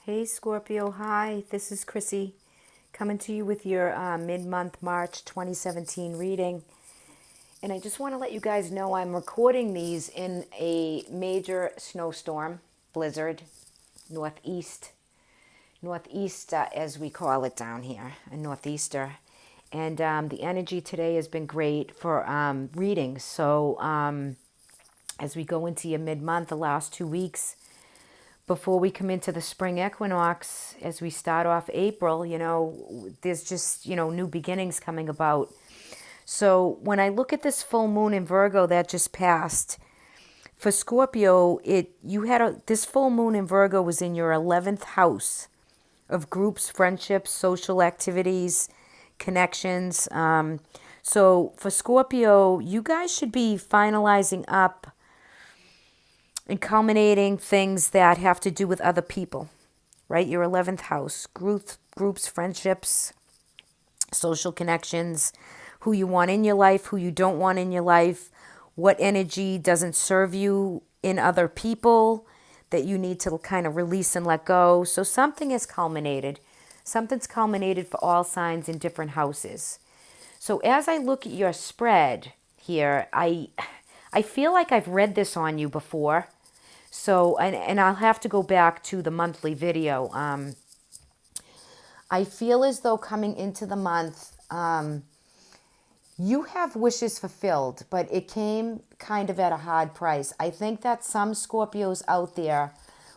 Hey Scorpio, hi, this is Chrissy coming to you with your mid-month March 2017 reading. And I just want to let you guys know I'm recording these in a major snowstorm, blizzard, northeast as we call it down here, a northeaster. And the energy today has been great for readings. So as we go into your mid-month, the last 2 weeks, before we come into the spring equinox, as we start off April, there's just, new beginnings coming about. So when I look at this full moon in Virgo that just passed, for Scorpio, this full moon in Virgo was in your 11th house of groups, friendships, social activities, connections. So for Scorpio, you guys should be finalizing up and culminating things that have to do with other people, right? Your 11th house, groups, friendships, social connections, who you want in your life, who you don't want in your life, what energy doesn't serve you in other people that you need to kind of release and let go. So something is culminated. Something's culminated for all signs in different houses. So as I look at your spread here, I feel like I've read this on you before. So, and I'll have to go back to the monthly video. I feel as though coming into the month, you have wishes fulfilled, but it came kind of at a hard price. I think that some Scorpios out there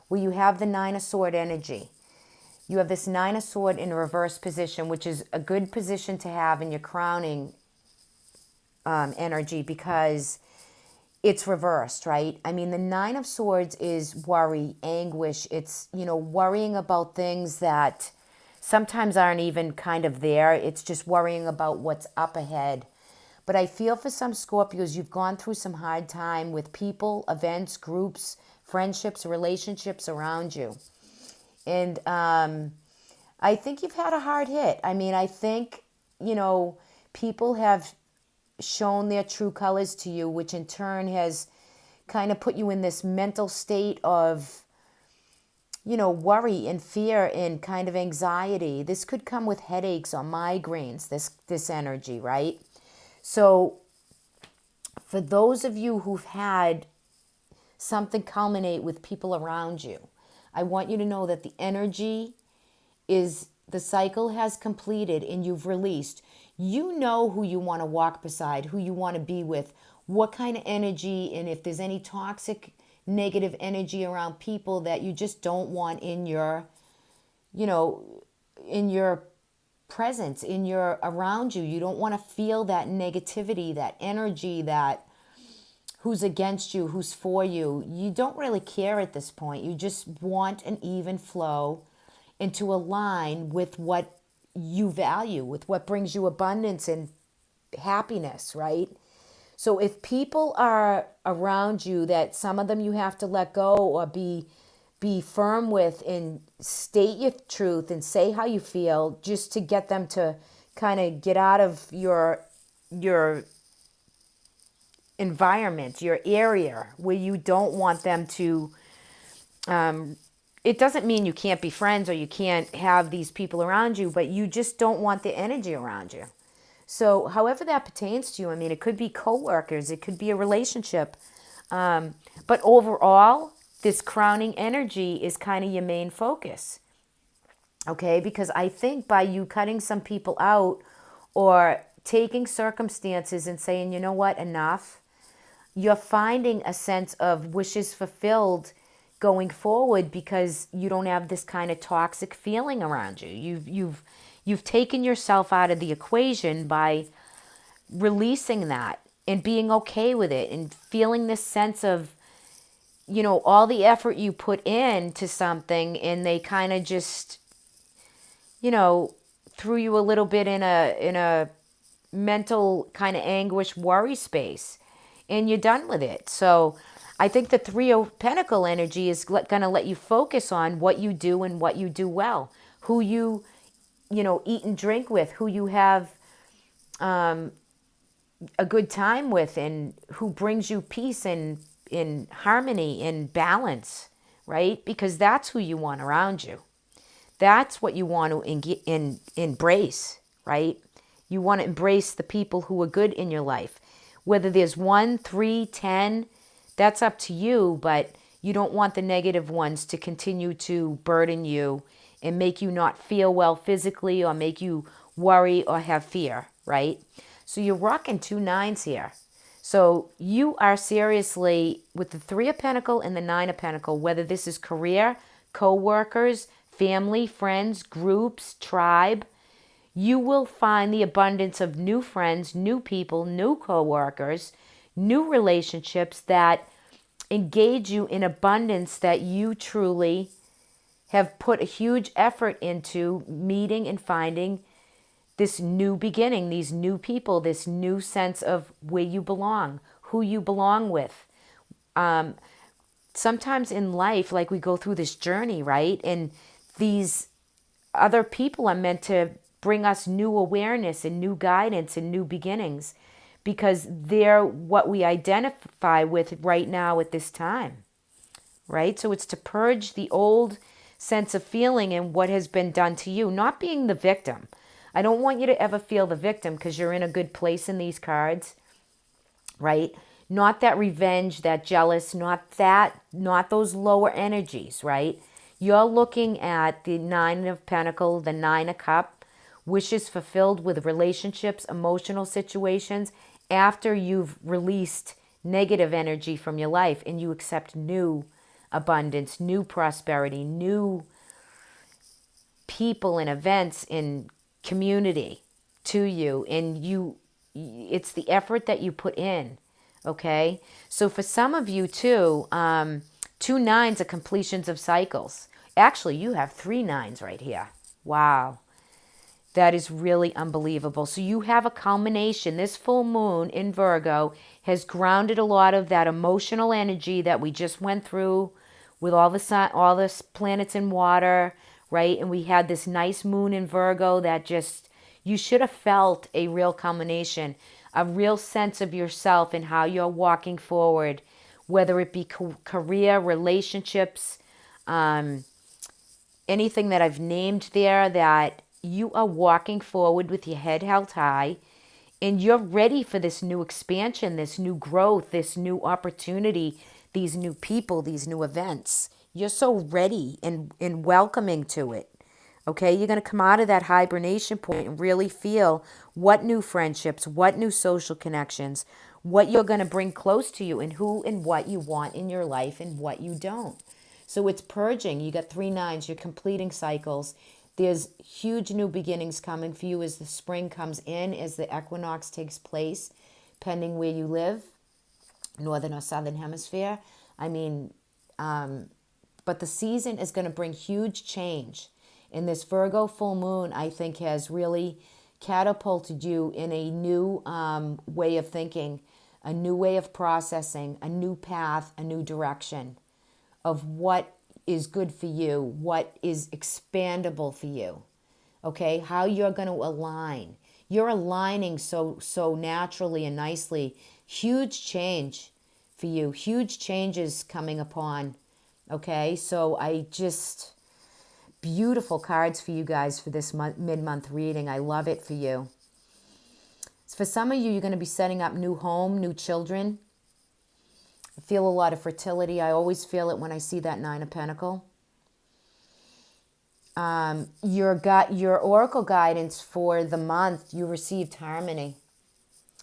where you have the Nine of Sword energy, you have this Nine of Sword in a reverse position, which is a good position to have in your crowning energy because it's reversed, right? I mean, the Nine of Swords is worry, anguish. It's, worrying about things that sometimes aren't even kind of there. It's just worrying about what's up ahead. But I feel for some Scorpios, you've gone through some hard time with people, events, groups, friendships, relationships around you. And I think you've had a hard hit. I mean, I think, people have shown their true colors to you, which in turn has kind of put you in this mental state of, worry and fear and kind of anxiety. This could come with headaches or migraines, this energy, right? So for those of you who've had something culminate with people around you, I want you to know that the energy is, the cycle has completed and you've released. You know who you want to walk beside, who you want to be with, what kind of energy, and if there's any toxic, negative energy around people that you just don't want in your, in your presence, around you. You don't want to feel that negativity, that energy, that who's against you, who's for you. You don't really care at this point. You just want an even flow and to align with what you value, with what brings you abundance and happiness, right? So if people are around you that some of them you have to let go or be firm with and state your truth and say how you feel just to get them to kind of get out of your environment, your area where you don't want them to it doesn't mean you can't be friends or you can't have these people around you, but you just don't want the energy around you. So however that pertains to you, I mean, it could be coworkers, it could be a relationship. But overall, this crowning energy is kind of your main focus. Okay, because I think by you cutting some people out or taking circumstances and saying, you know what, enough, you're finding a sense of wishes fulfilled going forward because you don't have this kind of toxic feeling around you. You've taken yourself out of the equation by releasing that and being okay with it and feeling this sense of, all the effort you put into something and they kind of just, threw you a little bit in a mental kind of anguish worry space and you're done with it. So I think the Three of Pentacle energy is going to let you focus on what you do and what you do well, who you, eat and drink with, who you have a good time with, and who brings you peace and harmony and balance, right? Because that's who you want around you. That's what you want to embrace, right? You want to embrace the people who are good in your life. Whether there's 1, 3, 10, that's up to you, but you don't want the negative ones to continue to burden you and make you not feel well physically or make you worry or have fear, right? So you're rocking 2 nines here. So you are seriously, with the 3 of Pentacle and the 9 of Pentacle, whether this is career, co-workers, family, friends, groups, tribe, you will find the abundance of new friends, new people, new co-workers, new relationships that engage you in abundance that you truly have put a huge effort into meeting and finding this new beginning, these new people, this new sense of where you belong, who you belong with. Sometimes in life, like we go through this journey, right? And these other people are meant to bring us new awareness and new guidance and new beginnings because they're what we identify with right now at this time, right? So it's to purge the old sense of feeling and what has been done to you, not being the victim. I don't want you to ever feel the victim because you're in a good place in these cards, right? Not that revenge, that jealous, not those lower energies, right? You're looking at the 9 of Pentacles, the 9 of Cup, wishes fulfilled with relationships, emotional situations, after you've released negative energy from your life and you accept new abundance, new prosperity, new people and events in community to you. And it's the effort that you put in. Okay. So for some of you too, 2 nines are completions of cycles. Actually, you have 3 nines right here. Wow. That is really unbelievable. So you have a culmination. This full moon in Virgo has grounded a lot of that emotional energy that we just went through with all the sun, all the planets in water, right? And we had this nice moon in Virgo that just, you should have felt a real culmination, a real sense of yourself and how you're walking forward, whether it be career, relationships, anything that I've named there, that you are walking forward with your head held high and you're ready for this new expansion, this new growth, this new opportunity, these new people, these new events. You're so ready and welcoming to it. Okay, you're going to come out of that hibernation point and really feel what new friendships, what new social connections, what you're going to bring close to you and who and what you want in your life and what you don't. So it's purging. You got 3 nines. You're completing cycles. There's huge new beginnings coming for you as the spring comes in, as the equinox takes place, pending where you live, northern or southern hemisphere. I mean, but the season is going to bring huge change. And this Virgo full moon, I think, has really catapulted you in a new way of thinking, a new way of processing, a new path, a new direction of what is good for you, what is expandable for you, okay? How you're going to align. You're aligning so naturally and nicely. Huge change for you. Huge changes coming upon, okay? So beautiful cards for you guys for this mid-month reading. I love it for you. For some of you, you're going to be setting up new home, new children. I feel a lot of fertility. I always feel it when I see that 9 of Pentacles. Your oracle guidance for the month, you received harmony.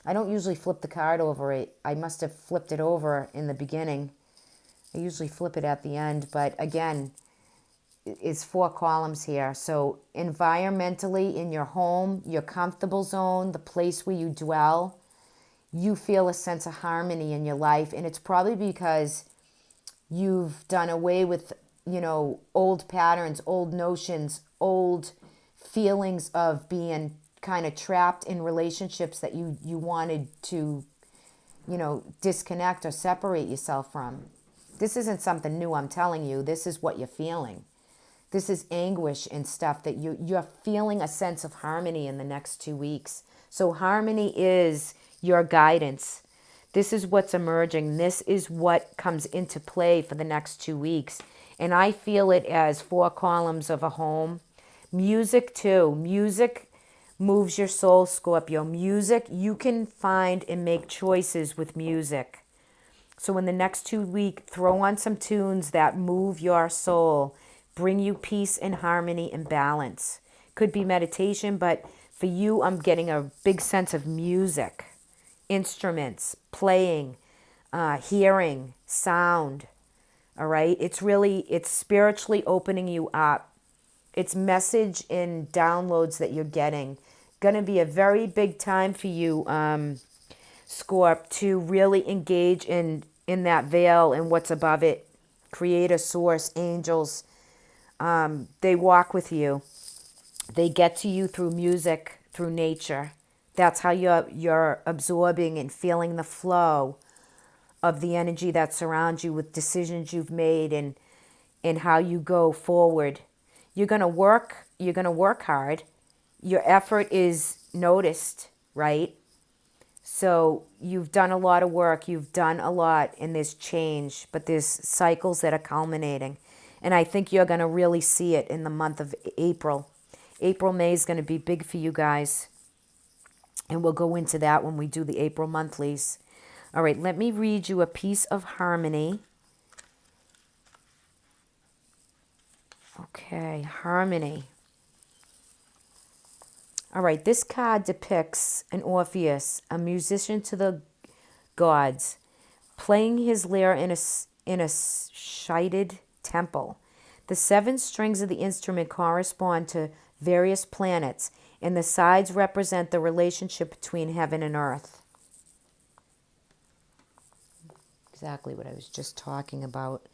I don't usually flip the card over. I must have flipped it over in the beginning. I usually flip it at the end, but again, it's 4 columns here. So environmentally, in your home, your comfortable zone, the place where you dwell, you feel a sense of harmony in your life. And it's probably because you've done away with, old patterns, old notions, old feelings of being kind of trapped in relationships that you wanted to, disconnect or separate yourself from. This isn't something new, I'm telling you. This is what you're feeling. This is anguish and stuff that you're feeling a sense of harmony in the next 2 weeks. So harmony is your guidance. This is what's emerging. This is what comes into play for the next 2 weeks. And I feel it as 4 columns of a home, Music too. Music moves your soul, Scorpio. Music, you can find and make choices with music. So in the next 2 weeks, throw on some tunes that move your soul, bring you peace and harmony and balance. Could be meditation, but for you, I'm getting a big sense of music, instruments, playing, hearing, sound. All right? It's spiritually opening you up. It's message and downloads that you're getting. Going to be a very big time for you, Scorp, to really engage in that veil and what's above it. Creator, source, angels, they walk with you. They get to you through music, through nature. That's how you're absorbing and feeling the flow of the energy that surrounds you with decisions you've made and how you go forward. You're going to work hard. Your effort is noticed, right? So you've done a lot of work. You've done a lot in this change, but there's cycles that are culminating. And I think you're going to really see it in the month of April. April, May is going to be big for you guys. And we'll go into that when we do the April monthlies. All right, let me read you a piece of harmony. Okay, harmony. All right, this card depicts an Orpheus, a musician to the gods, playing his lyre in a shited temple. The 7 strings of the instrument correspond to various planets, and the sides represent the relationship between heaven and earth. Exactly what I was just talking about.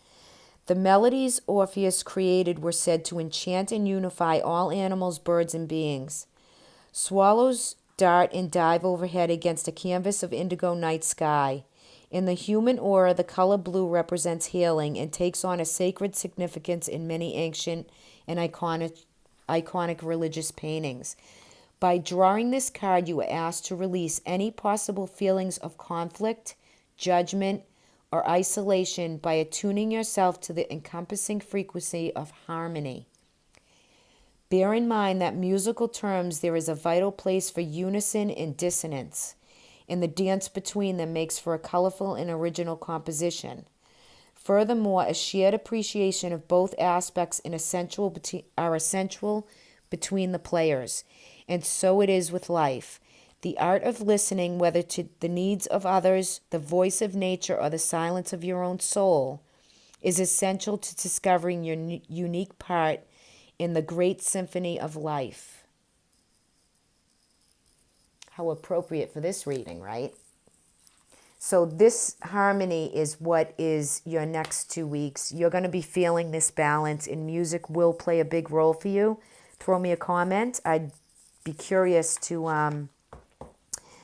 The melodies Orpheus created were said to enchant and unify all animals, birds, and beings. Swallows dart and dive overhead against a canvas of indigo night sky. In the human aura, the color blue represents healing and takes on a sacred significance in many ancient and iconic religious paintings. By drawing this card, you are asked to release any possible feelings of conflict, judgment, or isolation by attuning yourself to the encompassing frequency of harmony. Bear in mind that musical terms, there is a vital place for unison and dissonance, and the dance between them makes for a colorful and original composition. Furthermore, a shared appreciation of both aspects are essential between the players, and so it is with life. The art of listening, whether to the needs of others, the voice of nature, or the silence of your own soul, is essential to discovering your unique part in the great symphony of life. How appropriate for this reading, right? So this harmony is what is your next 2 weeks. You're going to be feeling this balance, and music will play a big role for you. Throw me a comment. I'd be curious to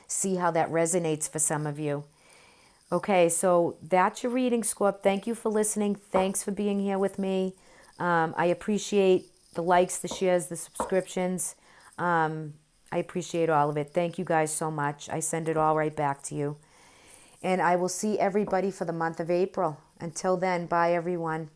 see how that resonates for some of you. Okay, so that's your reading, Scorp. Thank you for listening. Thanks for being here with me. I appreciate the likes, the shares, the subscriptions. I appreciate all of it. Thank you guys so much. I send it all right back to you. And I will see everybody for the month of April. Until then, bye everyone.